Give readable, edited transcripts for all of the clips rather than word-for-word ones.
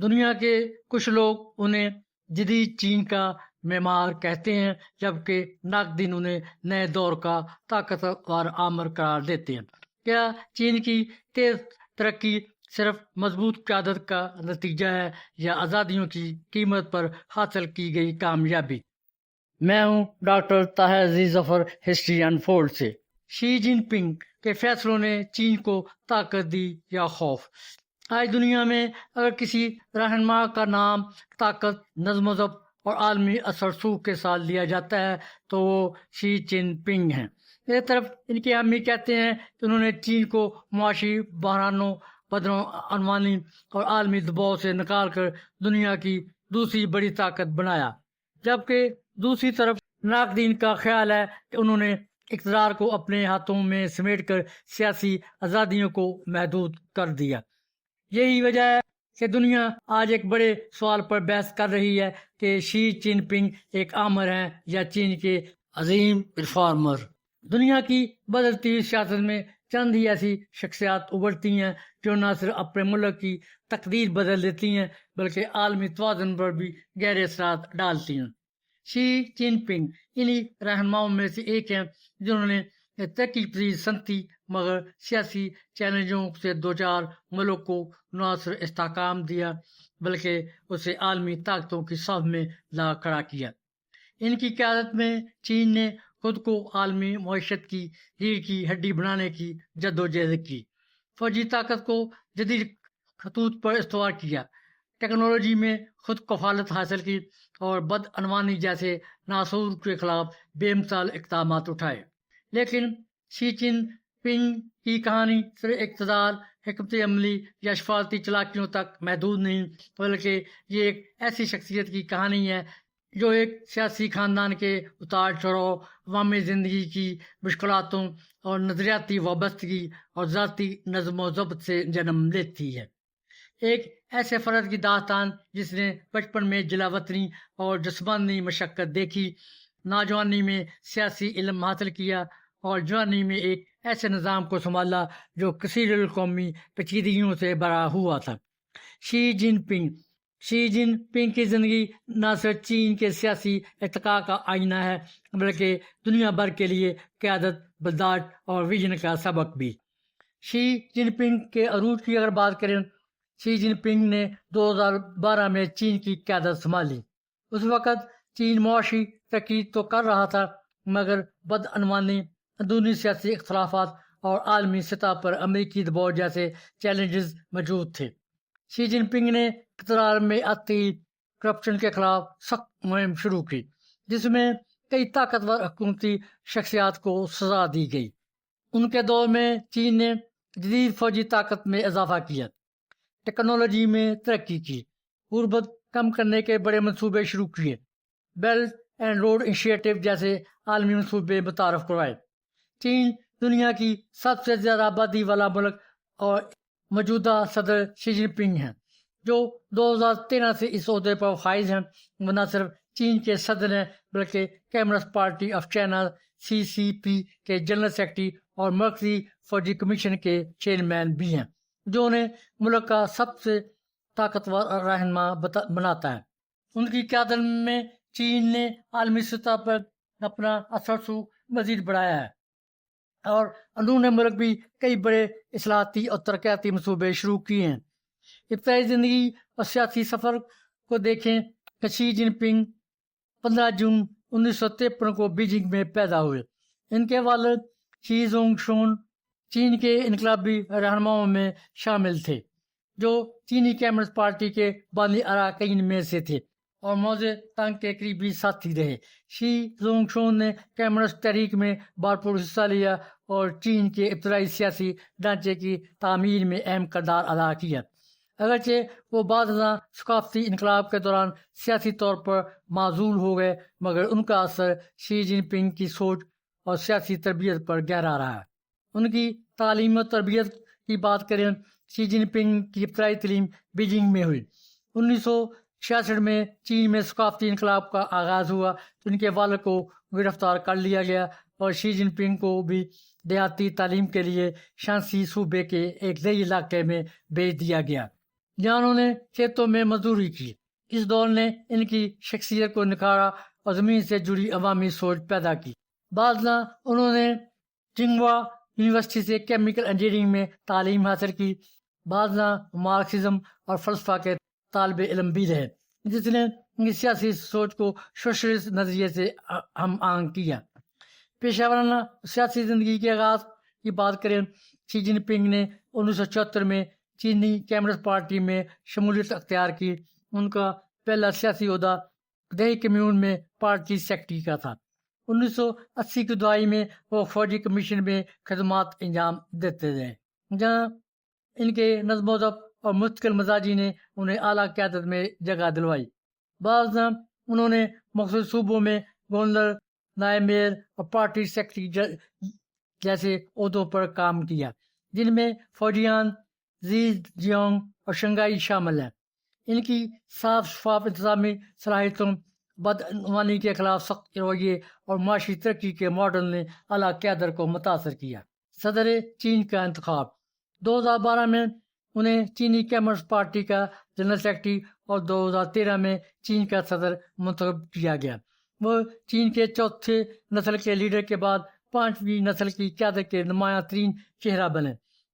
دنیا کے کچھ لوگ انہیں جدید چین کا معمار کہتے ہیں، جبکہ ناقدین انہیں نئے دور کا طاقتور آمر قرار دیتے ہیں۔ کیا چین کی تیز ترقی صرف مضبوط قیادت کا نتیجہ ہے یا آزادیوں کی قیمت پر حاصل کی گئی کامیابی؟ میں ہوں ڈاکٹر طاہر عزیز ظفر، ہسٹری انفولڈ سے۔ شی جن پنگ کے فیصلوں نے چین کو طاقت دی یا خوف؟ آج دنیا میں اگر کسی رہنما کا نام طاقت، نظم و ضبط اور عالمی اثر رسوخ کے ساتھ لیا جاتا ہے تو وہ شی جن پنگ ہیں۔ ایک طرف ان کی امی کہتے ہیں کہ انہوں نے چین کو معاشی بحرانوں، بدعنوانی اور عالمی دباؤ سے نکال کر دنیا کی دوسری بڑی طاقت بنایا، جبکہ دوسری طرف ناقدین کا خیال ہے کہ انہوں نے اقتدار کو اپنے ہاتھوں میں سمیٹ کر سیاسی آزادیوں کو محدود کر دیا۔ یہی وجہ ہے کہ دنیا آج ایک بڑے سوال پر بحث کر رہی ہے کہ شی جن پنگ ایک آمر ہیں یا چین کے عظیم ریفارمر۔ دنیا کی بدلتی ہوئی سیاست میں چند ہی ایسی شخصیات ابھرتی ہیں جو نہ صرف اپنے ملک کی تقدیر بدل دیتی ہیں بلکہ عالمی توازن پر بھی گہرے اثرات ڈالتی ہیں۔ شی جن پنگ انہی رہنماؤں میں سے ایک ہیں جنہوں نے ترقی پذیر صنعتی مگر سیاسی چیلنجوں سے دوچار ملک کو نہ صرف استحکام دیا بلکہ اسے عالمی طاقتوں کی صف میں لا کھڑا کیا۔ ان کی قیادت میں چین نے خود کو عالمی معیشت کی ریڑھ کی ہڈی بنانے کی جدوجہد کی، فوجی طاقت کو جدید خطوط پر استوار کیا، ٹیکنالوجی میں خود کفالت حاصل کی اور بدعنوانی جیسے ناسور کے خلاف بے مثال اقدامات اٹھائے۔ لیکن شی جن پنگ کی کہانی صرف اقتدار، حکمت عملی یا سفارتی چالاکیوں تک محدود نہیں، بلکہ یہ ایک ایسی شخصیت کی کہانی ہے جو ایک سیاسی خاندان کے اتار چڑھاؤ، عوامی زندگی کی مشکلاتوں اور نظریاتی وابستگی اور ذاتی نظم و ضبط سے جنم لیتی ہے۔ ایک ایسے فرد کی داستان جس نے بچپن میں جلا وطنی اور جسمانی مشقت دیکھی، نوجوانی میں سیاسی علم حاصل کیا اور جوانی میں ایک ایسے نظام کو سنبھالا جو کثیر القومی پیچیدگیوں سے بھرا ہوا تھا۔ شی جن پنگ کی زندگی نہ صرف چین کے سیاسی ارتقاء کا آئینہ ہے بلکہ دنیا بھر کے لیے قیادت، برداشت اور ویژن کا سبق بھی۔ شی جن پنگ کے عروج کی اگر بات کریں، شی جن پنگ نے 2012 میں چین کی قیادت سنبھالی۔ اس وقت چین معاشی ترقی تو کر رہا تھا مگر بدعنوانی، اندرونی سیاسی اختلافات اور عالمی سطح پر امریکی دباؤ جیسے چیلنجز موجود تھے۔ شی جن پنگ نے اقتدار میں آتے ہی کرپشن کے خلاف سخت مہم شروع کی، جس میں کئی طاقتور حکومتی شخصیات کو سزا دی گئی۔ ان کے دور میں چین نے جدید فوجی طاقت میں اضافہ کیا، ٹیکنالوجی میں ترقی کی، غربت کم کرنے کے بڑے منصوبے شروع کیے، بیلٹ اینڈ روڈ انیشیٹو جیسے عالمی منصوبے متعارف کروائے۔ چین دنیا کی سب سے زیادہ آبادی والا ملک اور موجودہ صدر شی جن پنگ ہیں، جو 2013 سے اس عہدے پر فائز ہیں۔ وہ نہ صرف چین کے صدر ہیں بلکہ communist party of China CCP کے جنرل سیکرٹری اور مرکزی فوجی کمیشن کے چیئرمین بھی ہیں، جو انہیں ملک کا سب سے طاقتور رہنما بناتا ہے۔ ان کی قیادت میں چین نے عالمی سطح پر اپنا اثر رسوخ مزید بڑھایا ہے اور اندرون ملک بھی کئی بڑے اصلاحاتی اور ترقیاتی منصوبے شروع کیے ہیں۔ ابتدائی زندگی اور سیاسی سفر کو دیکھیں کہ شی جن پنگ 15 جون 1953 کو بیجنگ میں پیدا ہوئے۔ ان کے والد شی زونگ شون چین کے انقلابی رہنماؤں میں شامل تھے، جو چینی کمیونسٹ پارٹی کے بانی اراکین میں سے تھے اور موزے تنگ کے قریبی ساتھی رہے۔ شی زونگ شون نے کمیونسٹ تحریک میں بھرپور حصہ لیا اور چین کے ابتدائی سیاسی ڈھانچے کی تعمیر میں اہم کردار ادا کیا۔ اگرچہ وہ بعض ازاں ثقافتی انقلاب کے دوران سیاسی طور پر معزول ہو گئے مگر ان کا اثر شی جن پنگ کی سوچ اور سیاسی تربیت پر گہرا رہا۔ ان کی تعلیم و تربیت کی بات کریں، شی جن پنگ کی ابتدائی تعلیم بیجنگ میں ہوئی۔ 1966 میں چین میں ثقافتی انقلاب کا آغاز ہوا تو ان کے والد کو گرفتار کر لیا گیا اور شی جن پنگ کو بھی دیہاتی تعلیم کے لیے شانسی صوبے کے ایک دیہی علاقے میں بھیج دیا گیا۔ جہاں انہوں نے کھیتوں میں مزدوری کی۔ اس دور نے ان کی شخصیت کو نکھارا اور زمین سے جڑی عوامی سوچ پیدا کی۔ بعد میں انہوں نے چنگوا یونیورسٹی سے کیمیکل انجینئرنگ میں تعلیم حاصل کی۔ بعد میں مارکسزم اور فلسفہ کے طالب علم بھی رہے، جس نے ان کی سیاسی سوچ کو سوشلسٹ نظریے سے ہم آہنگ کیا۔ پیشہ ورانہ سیاسی زندگی کے آغاز کی بات کریں، شی جن پنگ نے 1974 میں چینی کمیونسٹ پارٹی میں شمولیت اختیار کی۔ ان کا پہلا سیاسی عہدہ دیہی کمیون میں پارٹی سیکرٹری کا تھا۔ 1980 کی دہائی میں وہ فوجی کمیشن میں خدمات انجام دیتے رہے، جہاں ان کے نظم و ضبط اور مستقل مزاجی نے انہیں اعلیٰ قیادت میں جگہ دلوائی۔ بعض انہوں نے مخصوص صوبوں میں گورنر، نائب میئر اور پارٹی سیکرٹری جیسے عہدوں پر کام کیا، جن میں فوجیان، زیجیانگ اور شنگھائی شامل ہیں۔ ان کی صاف شفاف انتظامی صلاحیتوں، بدعنوانی کے خلاف سخت رویے اور معاشی ترقی کے ماڈل نے اعلیٰ قیادت کو متاثر کیا۔ صدر چین کا انتخاب 2012 میں انہیں چینی کمیونسٹ پارٹی کا جنرل سیکرٹری اور 2013 میں چین کا صدر منتخب کیا گیا۔ وہ چین کے چوتھے نسل کے لیڈر کے بعد پانچویں نسل کی قیادت کے نمایاں ترین چہرہ بنے۔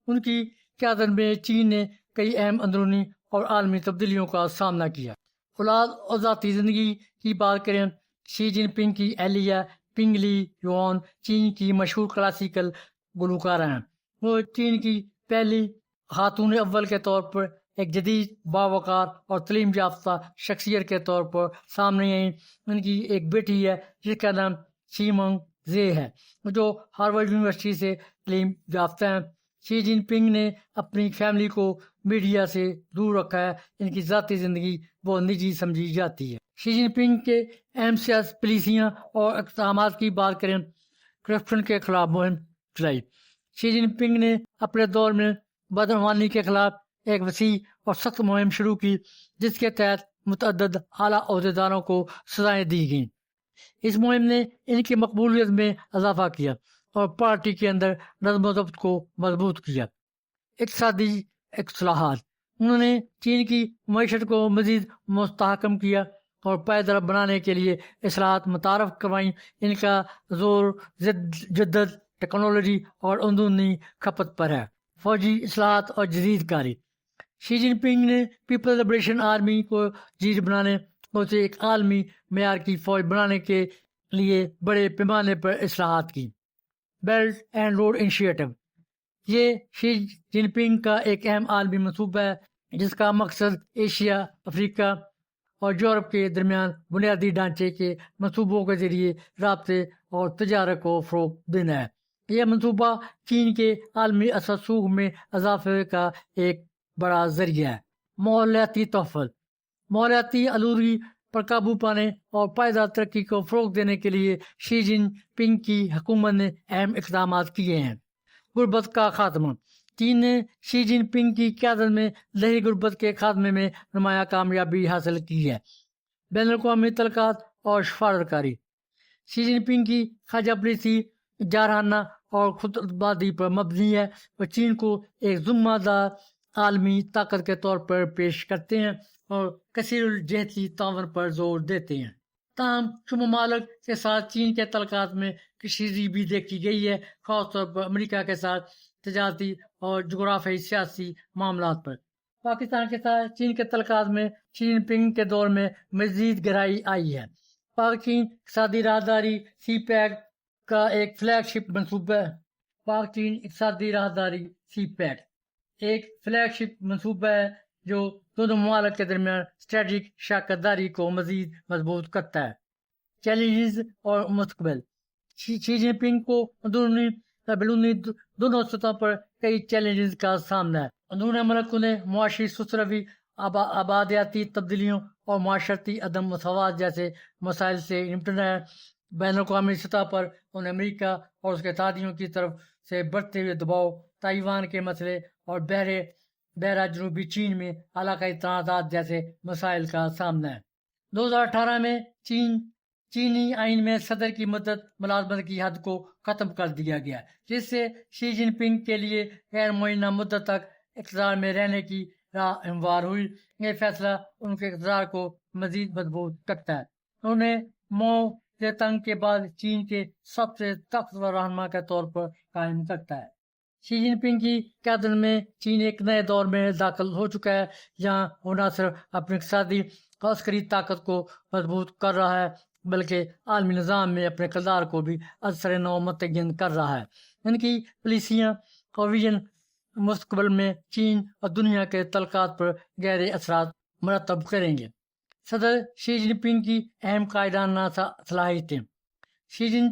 ان کی قیادت میں چین نے کئی اہم اندرونی اور عالمی تبدیلیوں کا سامنا کیا۔ اولاد اور ذاتی زندگی کی بات کریں، شی جن پنگ کی اہلیہ پنگ لی یوان چین کی مشہور کلاسیکل گلوکارہ ہیں۔ وہ چین کی پہلی خاتون اول کے طور پر ایک جدید، باوقار اور تعلیم یافتہ شخصیت کے طور پر سامنے آئیں۔ ان کی ایک بیٹی ہے جس کا نام شی منگ زے ہے، جو ہارورڈ یونیورسٹی سے تعلیم یافتہ ہیں۔ شی جن پنگ نے اپنی فیملی کو میڈیا سے دور رکھا ہے، ان کی ذاتی زندگی بہت نجی سمجھی جاتی ہے۔ شی جن پنگ کے اہم سیاسی پالیسیاں اور اقدامات کی بات کریں، کرپشن کے خلاف مہم چلائی۔ شی جن پنگ نے اپنے دور میں بدعنوانی کے خلاف ایک وسیع اور سخت مہم شروع کی، جس کے تحت متعدد اعلیٰ عہدیداروں کو سزائیں دی گئیں۔ اس مہم نے ان کی مقبولیت میں اضافہ کیا اور پارٹی کے اندر نظم و ضبط کو مضبوط کیا۔ اقتصادی اصلاحات، انہوں نے چین کی معیشت کو مزید مستحکم کیا اور پائیدار بنانے کے لیے اصلاحات متعارف کروائیں۔ ان کا زور جدت، ٹیکنالوجی اور اندرونی کھپت پر ہے۔ فوجی اصلاحات اور جدید کاری، شی جن پنگ نے پیپل لبریشن آرمی کو جدید بنانے اور اسے ایک عالمی معیار کی فوج بنانے کے لیے بڑے پیمانے پر اصلاحات کی۔ بیلٹ اینڈ روڈ انیشیٹو، یہ شی جن پنگ کا ایک اہم عالمی منصوبہ ہے جس کا مقصد ایشیا، افریقہ اور یورپ کے درمیان بنیادی ڈھانچے کے منصوبوں کے ذریعے رابطے اور تجارت کو فروغ دینا ہے۔ یہ منصوبہ چین کے عالمی اثر سوگ میں اضافے کا ایک بڑا ذریعہ ہے۔ ماحولیاتی تحفظ، ماحولیاتی آلودگی پر قابو پانے اور پائیدار ترقی کو فروغ دینے کے لیے شی جن پنگ کی حکومت نے اہم اقدامات کیے ہیں۔ غربت کا خاتمہ، چین نے شی جن پنگ کی قیادت میں دیہی غربت کے خاتمے میں نمایاں کامیابی حاصل کی ہے۔ بین الاقوامی تعلقات اور سفارت کاری، شی جن پنگ کی خارجہ پالیسی جارحانہ اور خود اعتمادی پر مبنی ہے۔ وہ چین کو ایک ذمہ دار عالمی طاقت کے طور پر پیش کرتے ہیں اور کثیر الجہتی تعاون پر زور دیتے ہیں۔ تاہم شمال ممالک کے ساتھ چین کے تعلقات میں کشیدگی بھی دیکھی گئی ہے، خاص طور پر امریکہ کے ساتھ تجارتی اور جغرافیائی سیاسی معاملات پر۔ پاکستان کے ساتھ چین کے تعلقات میں شی جن پنگ کے دور میں مزید گہرائی آئی ہے۔ پاک چین اقتصادی راہداری سی پیک کا ایک فلیگ شپ منصوبہ ہے۔ پاک چین اقتصادی راہداری سی پیک ایک فلیگ شپ منصوبہ ہے جو دونوں ممالک کے درمیان اسٹریٹجک شراکت داری کو مزید مضبوط کرتا ہے۔ چیلنجز اور مستقبل، شی جن پنگ کو اندرونی اور بیرونی دونوں سطح پر کئی چیلنجز کا سامنا ہے۔ اندرون ملک انہیں معاشی سست روی، آبادیاتی تبدیلیوں اور معاشرتی عدم مساوات جیسے مسائل سے نمٹنا ہے۔ بین الاقوامی سطح پر انہیں امریکہ اور اس کے اتحادیوں کی طرف سے بڑھتے ہوئے دباؤ، تائیوان کے مسئلے اور بحیرہ جنوبی چین میں علاقائی تنازعات جیسے مسائل کا سامنا ہے۔ 2018 میں چینی آئین میں صدر کی مدت ملازمت کی حد کو ختم کر دیا گیا، جس سے شی جن پنگ کے لیے غیر معینہ مدت تک اقتدار میں رہنے کی راہ ہموار ہوئی۔ یہ فیصلہ ان کے اقتدار کو مزید مضبوط کرتا ہے۔ انہوں نے مو زیتنگ کے بعد چین کے سب سے طاقتور رہنما کے طور پر قائم کرتا ہے۔ شی جن پنگ کی قیادت میں چین ایک نئے دور میں داخل ہو چکا ہے، جہاں وہ نہ صرف اپنی اقتصادی اور عسکری طاقت کو مضبوط کر رہا ہے بلکہ عالمی نظام میں اپنے کردار کو بھی اثر نو متعین کر رہا ہے۔ ان کی پالیسیاں اور ویژن مستقبل میں چین اور دنیا کے تعلقات پر گہرے اثرات مرتب کریں گے۔ صدر شی جن پنگ کی اہم قائدانہ صلاحیتیں۔ شی جن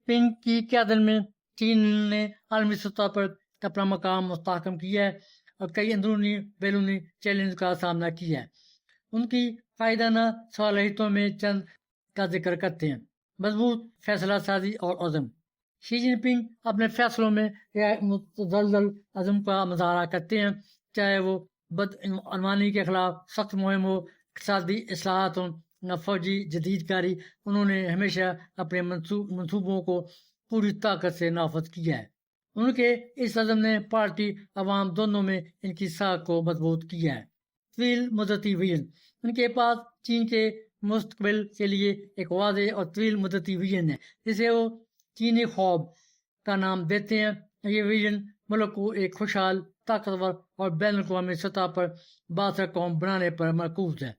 پنگ کی قیادت میں چین نے عالمی سطح پر اپنا مقام مستحکم کیا ہے اور کئی اندرونی بیرونی چیلنج کا سامنا کیا ہے۔ ان کی قائدانہ صلاحیتوں میں چند کا ذکر کرتے ہیں: مضبوط فیصلہ سازی اور عزم۔ شی جن پنگ اپنے فیصلوں میں متزلزل عزم کا مظاہرہ کرتے ہیں، چاہے وہ بدعنوانی کے خلاف سخت مہم ہو، اقتصادی اصلاحات ہوں یا فوجی جدید کاری۔ انہوں نے ہمیشہ اپنے منصوبوں کو پوری طاقت سے نافذ کیا ہے۔ ان کے اس عزم نے پارٹی عوام دونوں میں ان کی ساکھ کو مضبوط کیا ہے۔ طویل مدتی ویژن۔ ان کے پاس چین کے مستقبل کے لیے ایک واضح اور طویل مدتی ویژن ہے جسے وہ چینی خواب کا نام دیتے ہیں۔ یہ ویژن ملک کو ایک خوشحال، طاقتور اور بین الاقوامی سطح پر بااثر قوم بنانے پر مرکوز ہے۔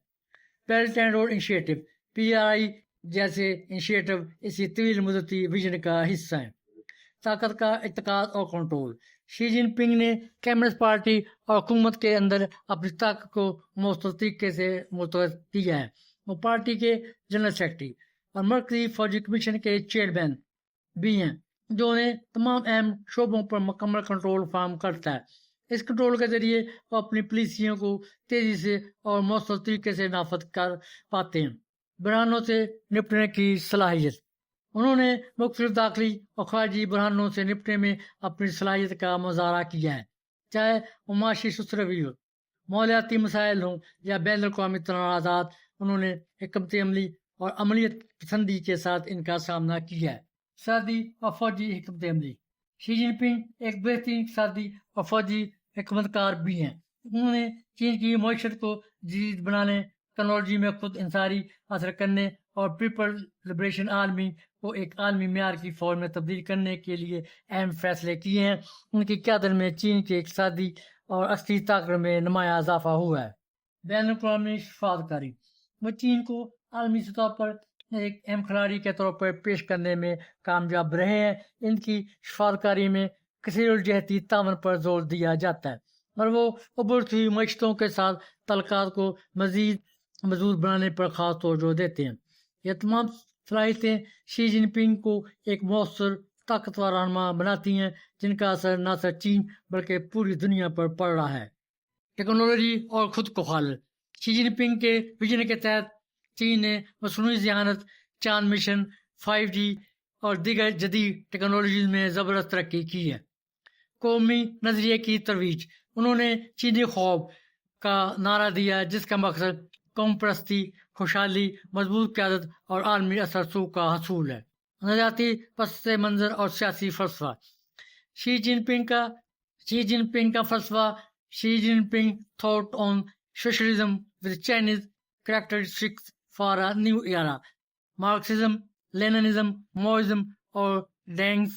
Belt and road initiative (PRI) جیسے انیشیٹو اسی طویل مدتی ویژن کا حصہ ہیں۔ طاقت کا ارتکاز اور کنٹرول۔ شی جن پنگ نے کمیونسٹ پارٹی اور حکومت کے اندر اپنی طاقت کو مؤثر طریقے سے مرتکز کیا ہے۔ وہ پارٹی کے جنرل سیکرٹری اور مرکزی فوجی کمیشن کے چیئرمین بھی ہیں، جو انہیں تمام اہم شعبوں پر مکمل کنٹرول فراہم کرتا ہے۔ اس کنٹرول کے ذریعے وہ اپنی پالیسیوں کو تیزی سے اور مؤثر طریقے سے نافذ کر پاتے ہیں۔ بحرانوں سے نپٹنے کی صلاحیت۔ انہوں نے مختلف داخلی اور خارجی بحرانوں سے نپٹنے میں اپنی صلاحیت کا مظاہرہ کیا ہے، چاہے وہ معاشی سست روی ہو، ماحولیاتی مسائل ہوں یا بین الاقوامی تنازعات۔ انہوں نے حکمت عملی اور عملیت پسندی کے ساتھ ان کا سامنا کیا ہے۔ اقتصادی اور فوجی حکمت عملی۔ شی جن پنگ ایک بہترین اقتصادی اور فوجی حکمت کار بھی ہیں۔ انہوں نے چین کی معیشت کو جدید بنانے، ٹیکنالوجی میں خود انحصاری حاصل کرنے اور پیپلز لبریشن آرمی کو ایک عالمی معیار کی فوج میں تبدیل کرنے کے لیے اہم فیصلے کیے ہیں۔ ان کی قیادت میں چین کے اقتصادی اور عسکری طاقت میں نمایاں اضافہ ہوا ہے۔ بین الاقوامی شفاعت کاری۔ وہ چین کو عالمی سطح پر ایک اہم کھلاڑی کے طور پر پیش کرنے میں کامیاب رہے ہیں۔ ان کی شفاعت کاری میں کثیر الجہتی تعاون پر زور دیا جاتا ہے اور وہ ابھرتی ہوئی معیشتوں کے ساتھ تعلقات کو مزید مضبوط بنانے پر خاص توجہ دیتے ہیں۔ یہ تمام صلاحیتیں شی جن پنگ کو ایک مؤثر، طاقتور رہنما بناتی ہیں جن کا اثر نہ صرف چین بلکہ پوری دنیا پر پڑ رہا ہے۔ ٹیکنالوجی اور خود کفالت۔ شی جن پنگ کے ویژن کے تحت چین نے مصنوعی ذہانت، چاند مشن، 5G اور دیگر جدید ٹیکنالوجیز میں زبردست ترقی کی ہے۔ قومی نظریے کی ترویج۔ انہوں نے چینی خواب کا نعرہ دیا جس کا مقصد قوم پرستی، خوشحالی، مضبوط قیادت اور عالمی اثر رسوخ کا حصول ہے۔ نظریاتی پس منظر اور سیاسی فلسفہ۔ شی جن پنگ کا فلسفہ Xi Jinping thought on socialism with Chinese characteristics for a new era. Marxism, Leninism, Maoism اور ڈینگس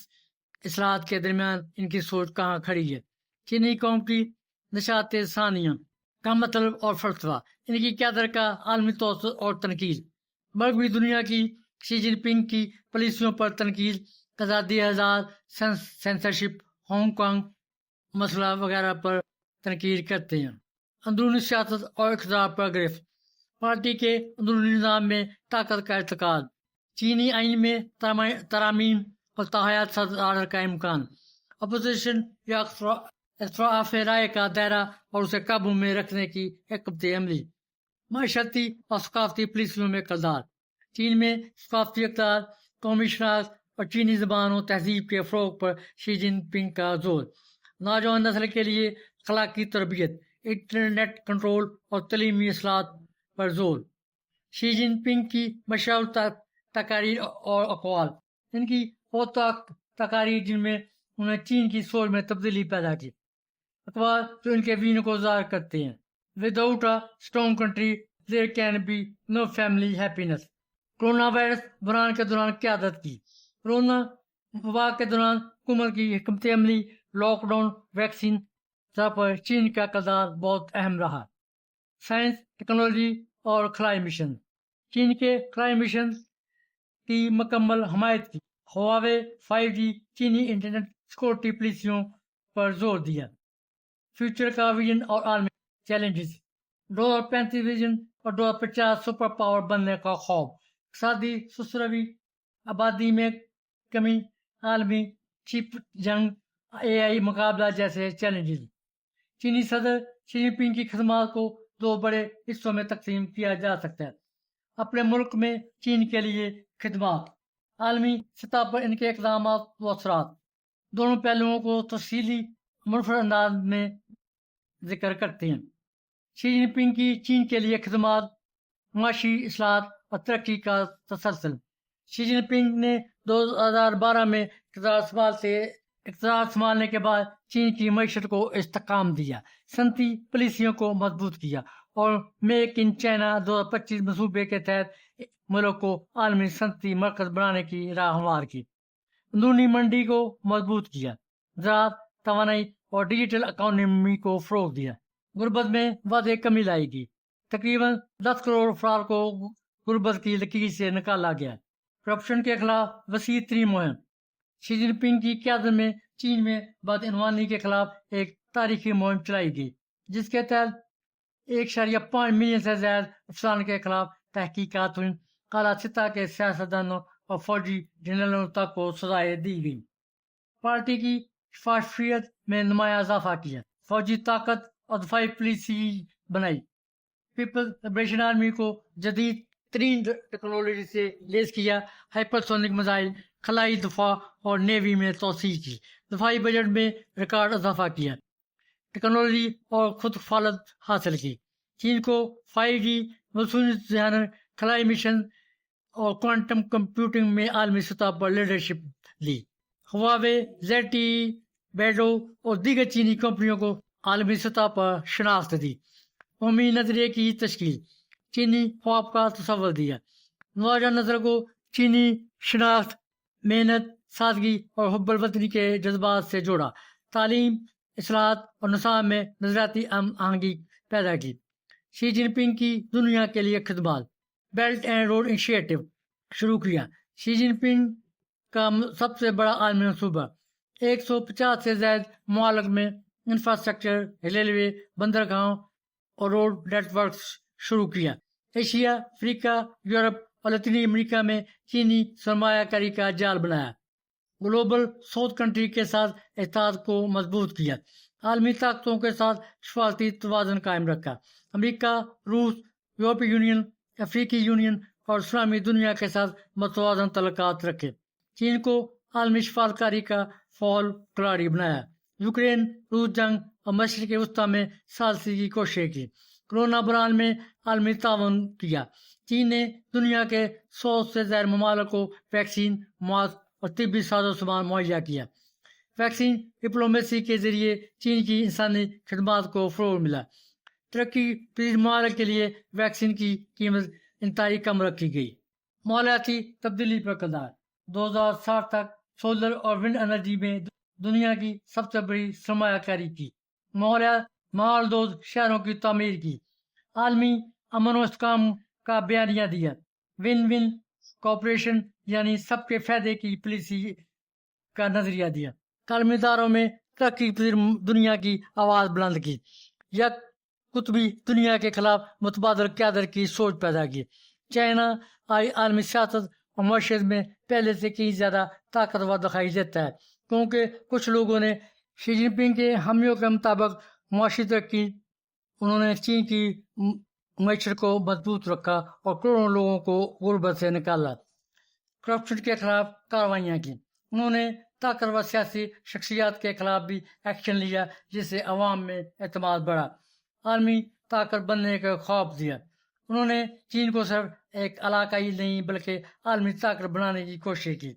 اصلاحات کے درمیان ان کی سوچ کہاں کھڑی ہے۔ چینی قوم کی نشاط ثانیہ کا مطلب اور فلسفہ۔ ان کی قیادت کا عالمی توسط اور تنقید۔ مغربی دنیا کی شی جن پنگ کی پالیسیوں پر تنقید، آزادی اعزاز، سینسرشپ، ہانگ کانگ مسئلہ وغیرہ پر تنقید کرتے ہیں۔ اندرونی سیاست اور اقتدار پر گرفت۔ پارٹی کے اندرونی نظام میں طاقت کا ارتکاز، چینی آئین میں ترامیم اور تحائیات صدارت کا امکان، اپوزیشن یا اختلاف رائے کا دائرہ اور اسے قابو میں رکھنے کی حکمت عملی، معاشرتی اور ثقافتی پالیسیوں میں کردار۔ چین میں ثقافتی اقدار، قومی شناخت اور چینی زبان و تہذیب کے فروغ پر شی جن پنگ کا زور۔ نوجوان نسل کے لیے اخلاقی تربیت، انٹرنیٹ کنٹرول اور تعلیمی اصلاحات پر زور۔ شی جن پنگ کی مشہور تقاریر اور اقوال۔ ان کی وہ تقاریر جن میں انہوں نے چین کی سوچ میں تبدیلی پیدا کی، اخبار جو ان کے وین کو ظاہر کرتے ہیں. Without a strong country there can be no family happiness. Corona virus بحران کے دوران قیادت کی. کورونا وبا کے دوران حکومت کی حکمت عملی، لاک ڈاؤن، ویکسین پر چین کا کردار بہت اہم رہا. سائنس، ٹیکنالوجی اور خلائی مشن. چین کے خلائی مشن کی مکمل حمایت کی. ہواوے 5G چینی انٹرنیٹ سیکورٹی پالیسیوں پر زور دیا. فیوچر کا ویژن اور عالمی چیلنجز. 2035 ویژن اور 2050 سپر پاور بننے کا خواب. اقتصادی سسروی، آبادی میں کمی، عالمی چپ جنگ، AI مقابلہ جیسے چیلنجز. چینی صدر شی جن پنگ کی خدمات کو 2 بڑے حصوں میں تقسیم کیا جا سکتا ہے. اپنے ملک میں چین کے لیے خدمات، عالمی سطح پر ان کے اقدامات و اثرات. دونوں پہلوؤں کو تفصیلی منفرد انداز میں ذکر کرتے ہیں. شی جن پنگ کی چین کے لیے خدمات، معاشی اصلاحات اور ترقی کا تسلسل. شی جن پنگ نے 2012 میں اقتدار سنبھالنے کے بعد چین کی معیشت کو استحکام دیا، صنعتی پالیسیوں کو مضبوط کیا اور میک ان چائنا 2025 منصوبے کے تحت ملک کو عالمی صنعتی مرکز بنانے کی راہ ہموار کی. اندرونی منڈی کو مضبوط کیا، زراعت، توانائی اور ڈیجیٹل اکانومی کو فروغ دیا. غربت میں واضح کمی لائی گئی. تقریباً 10 کروڑ افراد کو غربت کی لکیر سے نکالا گیا. کرپشن کے خلاف وسیع ترین مہم. شی جن پنگ کی قیادت میں چین میں بدعنوانی کے خلاف ایک تاریخی مہم چلائی گئی، جس کے تحت 1.5 ملین سے زائد افسران کے خلاف تحقیقات ہوئیں. اعلیٰ سطح کے سیاستدانوں اور فوجی جنرلوں تک کو سزائیں دی گئیں. پارٹی کی شفافیت میں نمایاں اضافہ کیا، فوجی طاقت اور دفاعی پالیسی بنائی. پیپلز لبریشن آرمی کو جدید ترین ٹیکنالوجی سے لیس کیا، ہائپرسونک میزائل، خلائی دفاع اور نیوی میں توسیع کی. دفاعی بجٹ میں ریکارڈ اضافہ کیا، ٹیکنالوجی اور خود کفالت حاصل کی. چین کو 5G، مصنوعی ذہن، خلائی مشن اور کوانٹم کمپیوٹنگ میں عالمی سطح پر لیڈرشپ لی. ہواوے، ZTE، بیڈو اور دیگر چینی کمپنیوں کو عالمی سطح پر شناخت دی. قومی نظریے کی تشکیل. چینی خواب کا تصور دیا. نوجوان نسل کو چینی شناخت، محنت، سادگی اور حب الوطنی کے جذبات سے جوڑا. تعلیم، اصلاحات اور نظام میں نظریاتی آہنگی پیدا کی. شی جن پنگ کی دنیا کے لیے خدمات. بیلٹ اینڈ روڈ انیشیٹو شروع کیا. شی جن پنگ کا سب سے بڑا عالمی منصوبہ. 150 سے زائد ممالک میں انفراسٹرکچر، ریلوے، بندرگاہوں اور روڈ نیٹ ورکس شروع کیا. ایشیا، افریقہ، یورپ اور لطینی امریکہ میں چینی سرمایہ کاری کا جال بنایا. گلوبل ساؤتھ کنٹری کے ساتھ اتحاد کو مضبوط کیا. عالمی طاقتوں کے ساتھ سفارتی توازن قائم رکھا. امریکہ، روس، یورپی یونین، افریقی یونین اور اسلامی دنیا کے ساتھ متوازن تعلقات رکھے. چین کو عالمی سفارتکاری کا فعال کھلاڑی بنایا. یوکرین روس جنگ اور مشرق وسطیٰ میں ثالثی کی کوششیں کی. کورونا بحران میں عالمی تعاون کیا. چین نے دنیا کے 100 سے زائد ممالک کو ویکسین، ماسک اور طبی ساز و سامان مہیا کیا. ویکسین ڈپلومیسی کے ذریعے چین کی انسانی خدمات کو فروغ ملا. ترقی پذیر ممالک کے لیے ویکسین کی قیمت انتہائی کم رکھی گئی. ماحولیاتی تبدیلی پر کردار. 2060 تک سولر اور ونڈ انرجی میں دنیا کی سب سے بڑی سرمایہ کاری کی. ماحول دوست شہروں کی تعمیر کی. عالمی امن و استحکام کا بیانیہ دیا. ون ون کوآپریشن یعنی سب کے فائدے کی پالیسی کا نظریہ دیا. عالمی اداروں میں ترقی پذیر دنیا کی آواز بلند کی. یک قطبی دنیا کے خلاف متبادل قیادت کی سوچ پیدا کی. چائنا عالمی سیاست اور معیشت میں پہلے سے کہیں زیادہ طاقتور دکھائی دیتا ہے، کیونکہ کچھ لوگوں نے شی جن پنگ کے حامیوں کے مطابق معاشی ترقی. انہوں نے چین کی معیشت کو مضبوط رکھا اور کروڑوں لوگوں کو غربت سے نکالا. کرپشن کے خلاف کارروائیاں کی. انہوں نے طاقتور سیاسی شخصیات کے خلاف بھی ایکشن لیا، جس سے عوام میں اعتماد بڑھا. عالمی طاقت بننے کا خواب دیا. انہوں نے چین کو صرف ایک علاقائی نہیں بلکہ عالمی طاقت بنانے کی کوشش کی.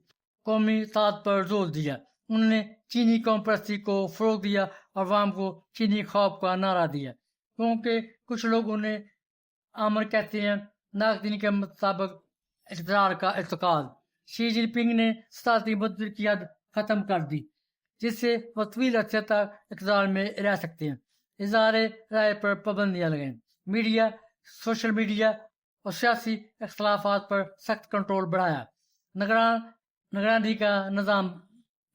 قومی اتحاد پر زور دیا. انہوں نے چینی قوم پرستی کو فروغ دیا اور عوام کو چینی خواب کا نعرہ دیا، کیونکہ کچھ لوگ انہیں آمر کہتے ہیں، ناقدین کے مطابق اقتدار کا ارتکاز۔ شی جن پنگ نے سطحی مدت کی حد ختم کر دی جس سے وہ طویل عرصے تک اقتدار میں رہ سکتے ہیں۔ اظہار رائے پر پابندیاں لگائیں، میڈیا، سوشل میڈیا اور سیاسی اختلافات پر سخت کنٹرول بڑھایا، نگرانی کا نظام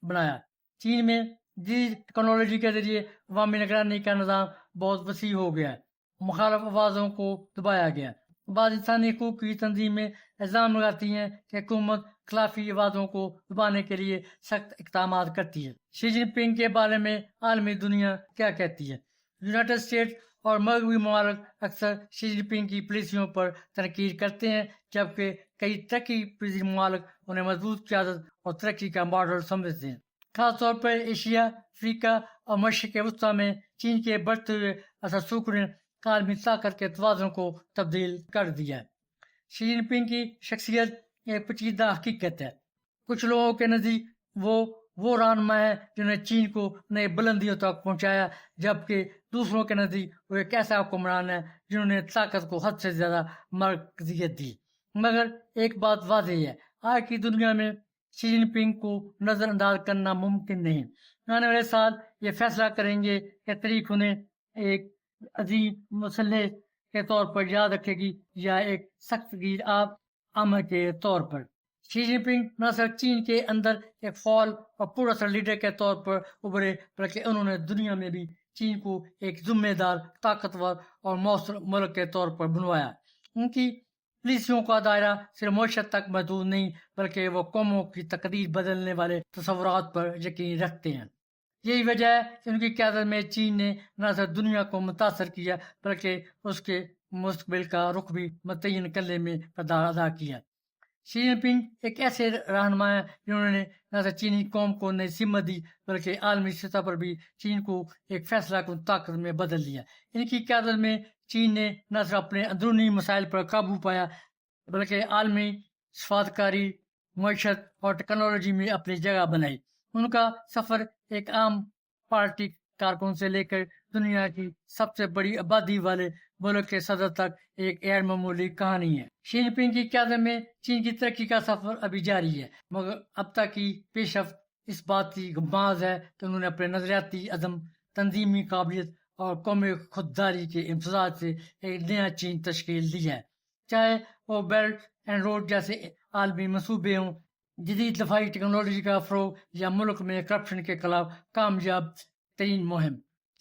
بنایا۔ چین میں جدید ٹیکنالوجی کے ذریعے عوامی نگرانی کا نظام بہت وسیع ہو گیا، مخالف آوازوں کو دبایا گیا۔ بعض انسانی حقوق کی تنظیمیں الزام لگاتی ہیں کہ حکومت خلافی آوازوں کو دبانے کے لیے سخت اقدامات کرتی ہے۔ شی جن پنگ کے بارے میں عالمی دنیا کیا کہتی ہے؟ یونائٹڈ اسٹیٹس اور مغربی ممالک اکثر شی جن پنگ کی پالیسیوں پر تنقید کرتے ہیں، جبکہ کئی ترقی پذیر ممالک انہیں مضبوط قیادت اور ترقی کا ماڈل سمجھتے ہیں۔ خاص طور پر ایشیا، افریقہ اور مشرق وسطیٰ میں چین کے بڑھتے ہوئے اثرسوک نے عالمی طاقت کے توازن کو تبدیل کر دیا ہے۔ شی جن پنگ کی شخصیت ایک پیچیدہ حقیقت ہے۔ کچھ لوگوں کے نزدیک وہ رہنما ہے جنہوں نے چین کو نئے بلندیوں تک پہنچایا، جبکہ دوسروں کے نزدیک وہ ایک ایسا حکمران ہے جنہوں نے طاقت کو حد سے زیادہ مرکزیت دی۔ مگر ایک بات واضح ہے، آج کی دنیا میں شی جن پنگ کو نظر انداز کرنا ممکن نہیں۔ آنے والے سال یہ فیصلہ کریں گے کہ تاریخ انہیں ایک عظیم مسلح کے طور پر یاد رکھے گی یا ایک سخت گیر آمر کے طور پر۔ شی جن پنگ نہ صرف چین کے اندر ایک فعال اور پر اثر لیڈر کے طور پر ابھرے، بلکہ انہوں نے دنیا میں بھی چین کو ایک ذمہ دار، طاقتور اور مؤثر ملک کے طور پر بنوایا۔ ان کی پالیسیوں کا دائرہ صرف معیشت تک محدود نہیں، بلکہ وہ قوموں کی تقدیر بدلنے والے تصورات پر یقین رکھتے ہیں۔ یہی وجہ ہے کہ ان کی قیادت میں چین نے نہ صرف دنیا کو متاثر کیا، بلکہ اس کے مستقبل کا رخ بھی متعین کرنے میں کردار ادا کیا۔ شی جن پنگ ایک ایسے رہنما ہیں جنہوں نے نہ صرف چینی قوم کو نئی سمت دی، بلکہ عالمی سطح پر بھی چین کو ایک فیصلہ کن طاقت میں بدل دیا۔ ان کی قیادت میں چین نے نہ صرف اپنے اندرونی مسائل پر قابو پایا، بلکہ عالمی سفارتکاری، معیشت اور ٹیکنالوجی میں اپنی جگہ بنائی۔ ان کا سفر ایک عام پارٹی کارکن سے لے کر دنیا کی سب سے بڑی آبادی والے ملک کے صدر تک ایک غیر معمولی کہانی ہے۔ شی جن پنگ کی قیادت میں چین کی ترقی کا سفر ابھی جاری ہے، مگر اب تک کی پیش رفت اس بات کی غماز ہے کہ انہوں نے اپنے نظریاتی عزم، تنظیمی قابلیت اور قومی خودداری کے امتزاج سے ایک نیا چین تشکیل دی ہے۔ چاہے وہ بیلٹ اینڈ روڈ جیسے عالمی منصوبے ہوں، جدید دفاعی ٹیکنالوجی کا فروغ یا ملک میں کرپشن کے خلاف کامیاب ترین مہم،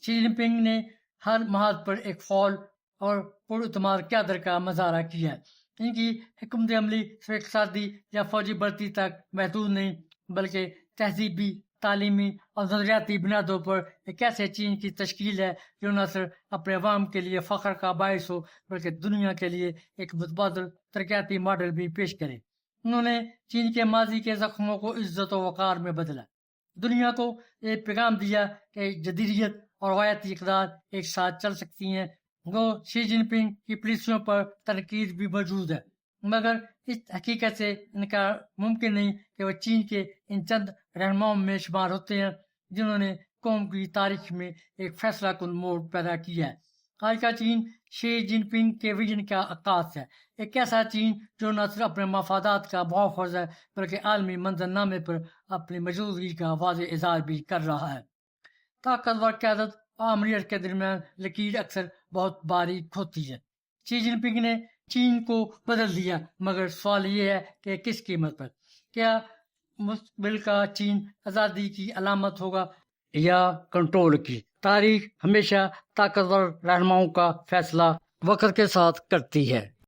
شی جن پنگ نے ہر محاذ پر ایک فعال اور پر اعتماد قیادت کا مظاہرہ کیا ہے۔ ان کی حکمت عملی صرف اقتصادی یا فوجی بھرتی تک محدود نہیں، بلکہ تہذیبی، تعلیمی اور نظریاتی بنیادوں پر ایک ایسے چین کی تشکیل ہے جو نہ صرف اپنے عوام کے لیے فخر کا باعث ہو، بلکہ دنیا کے لیے ایک متبادل ترقیاتی ماڈل بھی پیش کرے۔ انہوں نے چین کے ماضی کے زخموں کو عزت و وقار میں بدلا، دنیا کو ایک پیغام دیا کہ جدیدیت اور روایتی اقدار ایک ساتھ چل سکتی ہیں۔ وہ شی جن پنگ کی پالیسیوں پر تنقید بھی موجود ہے، مگر اس حقیقت سے انکار ممکن نہیں کہ وہ چین کے ان چند رہنماؤں میں شمار ہوتے ہیں جنہوں نے قوم کی تاریخ میں ایک فیصلہ کن موڑ پیدا کیا ہے۔ آج کا چین شی جن پنگ کے ویژن کا عکاس ہے، ایک ایسا چین جو نہ صرف اپنے مفادات کا محافظ ہے، بلکہ عالمی منظر نامے پر اپنی موجودگی کا واضح اظہار بھی کر رہا ہے۔ طاقتور قیادت اور امریت کے درمیان لکیر اکثر بہت باریک ہوتی ہے۔ شی جن پنگ نے چین کو بدل دیا، مگر سوال یہ ہے کہ کس قیمت پر؟ کیا مستقبل کا چین آزادی کی علامت ہوگا یا کنٹرول کی؟ تاریخ ہمیشہ طاقتور رہنماؤں کا فیصلہ وقت کے ساتھ کرتی ہے۔